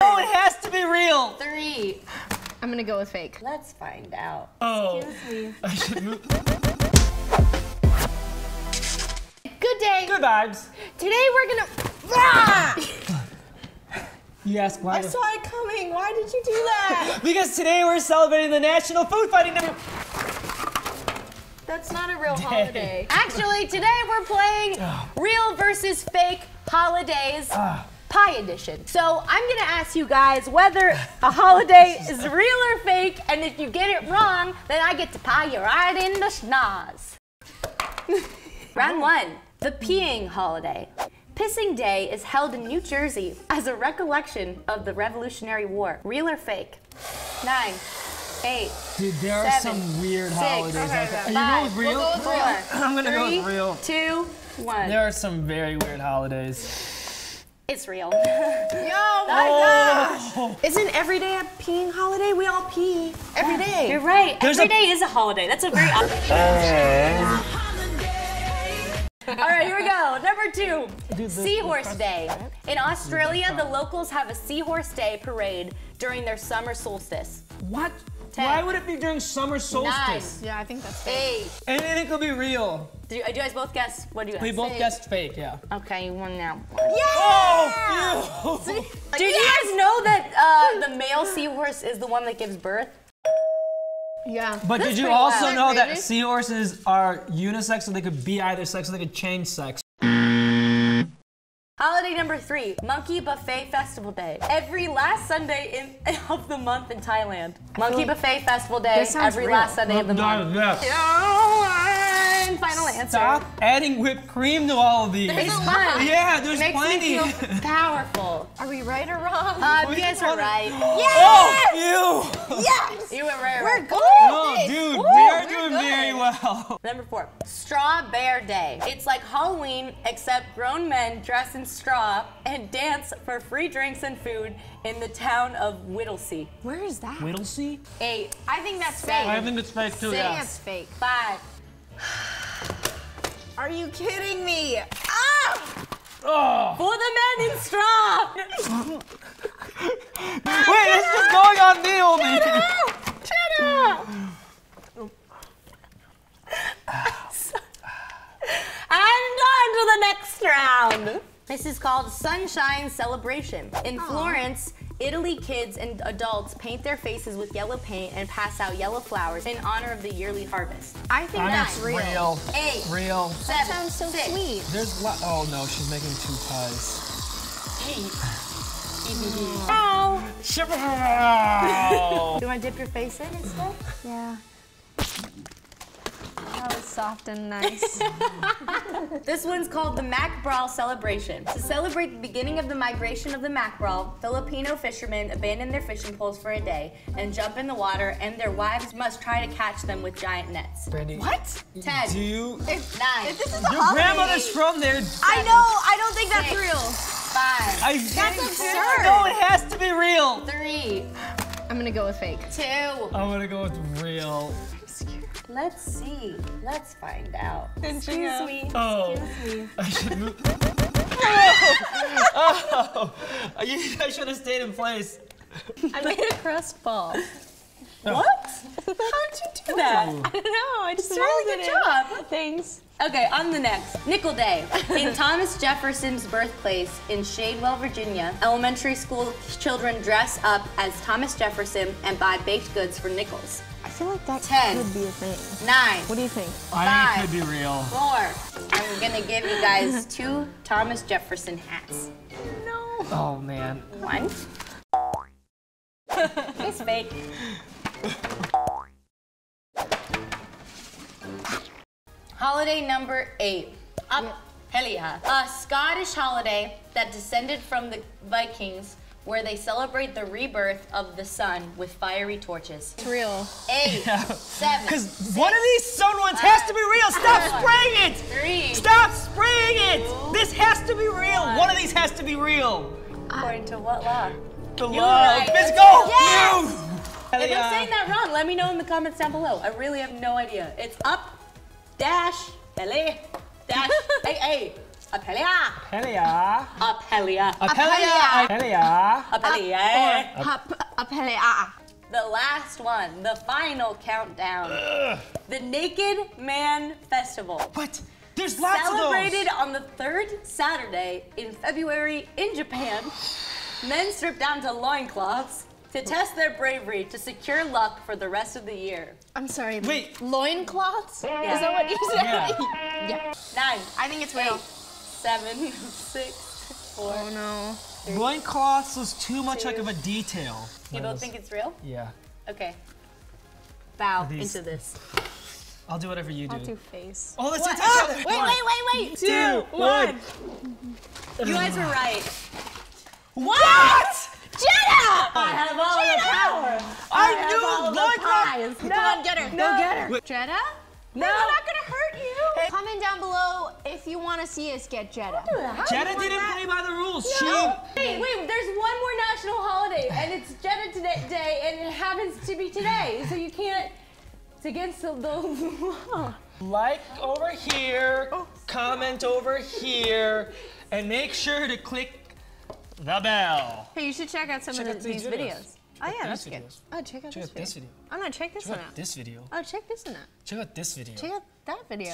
No, it has to be real. 3. I'm gonna go with fake. Let's find out. Oh. Excuse me. I should move. Good day. Good vibes. Today we're gonna. You ask why? I saw it coming. Why did you do that? Because today we're celebrating the National Food Fighting Day. That's not a real holiday. Actually, today we're playing real versus fake holidays. Pie edition. So I'm gonna ask you guys whether a holiday is real or fake, and if you get it wrong, then I get to pie you right in the schnoz. Round 1, the peeing holiday. Pissing Day is held in New Jersey as a recollection of the Revolutionary War. Real or fake? 9, 8. Dude, there are 7, some weird 6, holidays out there. Are you 5, going with real? We'll go with real. 4, I'm gonna go with 3, real. 2, 1. There are some very weird holidays. It's real. Oh. Isn't every day a peeing holiday? We all pee every day. You're right. There's Every day is a holiday. That's a very All right, here we go. Number 2, Seahorse Day. In Australia, the locals have a Seahorse Day parade during their summer solstice. What? 10, Why would it be during summer solstice? Yeah, I think that's fake. 8. Anything could be real. Do you guys both guess? What do you guess? We both guessed fake, yeah. Okay, you won now. Oh, ew. Did you guys know that the male seahorse is the one that gives birth? Yeah. But That's did you pretty also wild. know that Crazy. seahorses are unisex, so they could be either sex, so they could change sex? Holiday number 3, Monkey Buffet Festival Day. Every last Sunday of the month in Thailand. Monkey Buffet Festival Day, This sounds every real. last Sunday of the month. Yeah. And final answer. Stop adding whipped cream to all of these. It's fun. Yeah, there's Makes plenty. me feel powerful. Are we right or wrong? You guys are right. Oh, ew. Yes! You were right. We're good No, at this. dude, Woo, we are we're doing good. very well. Number 4, Straw Bear Day. It's like Halloween, except grown men dress in straw and dance for free drinks and food in the town of Whittlesea. Where is that? Whittlesea? 8, I think that's 7, fake. I think it's fake too, I think yeah. that's fake. 5. Are you kidding me? Ah! Oh. For the men in straw. Wait, it's just going on me only. And on to the next round. This is called Sunshine Celebration. In Florence, Italy, kids and adults paint their faces with yellow paint and pass out yellow flowers in honor of the yearly harvest. I think that's real. Real. 8, Real. 7, Sounds so 6, sweet. There's oh no, she's making 2 pies. 8. Ow. Oh. Do you want to dip your face in instead? Yeah. That was soft and nice. This one's called the Mackerel Celebration. To celebrate the beginning of the migration of the mackerel, Filipino fishermen abandon their fishing poles for a day and jump in the water, and their wives must try to catch them with giant nets. Brandy, What? 10, do you? 9, If this is a Your holiday, grandmother's from there. I know. I don't think that's 6, real. 5, That's absurd. No, it has to be real. 3, I'm gonna go with fake. 2. I'm gonna go with real. Let's see. Let's find out. Excuse me. Oh. Excuse me. I should move. Oh. I should have stayed in place. I made a crust ball. What? How did you do that? I don't know. I just Really good job. Thanks. Okay, on the next. Nickel Day. In Thomas Jefferson's birthplace in Shadewell, Virginia, elementary school children dress up as Thomas Jefferson and buy baked goods for nickels. I feel like that 10. could be a thing. 9, What do you think? I think it could be real. 4. I'm gonna give you guys 2 Thomas Jefferson hats. No. Oh man. 1. It's fake. Holiday number 8. Hell yeah. A Scottish holiday that descended from the Vikings, where they celebrate the rebirth of the sun with fiery torches. It's real. 8, 7, Because one of these sun ones has to be real. Stop spraying it. 3. Stop spraying it. This has to be real. One of these has to be real. According to what law? The You law were of right. physical. Yes! You. If I'm saying that wrong, let me know in the comments down below. I really have no idea. It's up, dash, LA, dash, AA. Apelia. Apelia. Apelia. Apelia. Apelia. Apelia. The last one, the final countdown. The Naked Man Festival. What? There's lots of those. Celebrated on the third Saturday in February in Japan. Men strip down to loincloths to test their bravery to secure luck for the rest of the year. I'm sorry. Wait. Loincloths? Yeah. Is that what you said? Yeah. 9. I think it's real. 7, 6, 4. Oh no. Loincloths was too much like of a detail. You both think it's real? Yeah. Okay. Bow These- into this. I'll do whatever you do. I'll do face. Oh, let's do together. Wait. 2, 1. You guys were right. What? Jenna! I have all the power. I have knew all the loincloth. pies. Come on, get her. Go get her. Jetta? No, I'm not gonna hurt you. Comment down below if you want to see us get Jetta. Jenna didn't play by the rules. Wait, there's one more national holiday, and it's Jetta Day, and it happens to be today, so you can't, it's against the law. Like over here, comment over here, and make sure to click the bell. Hey, you should check out some Check of out these these videos. videos. Oh yeah, These that's good. videos. Oh, check out Check this out this video. video. I'm gonna check this Check one out out. this video. Oh, check this one out. Check out this video. Check out that video.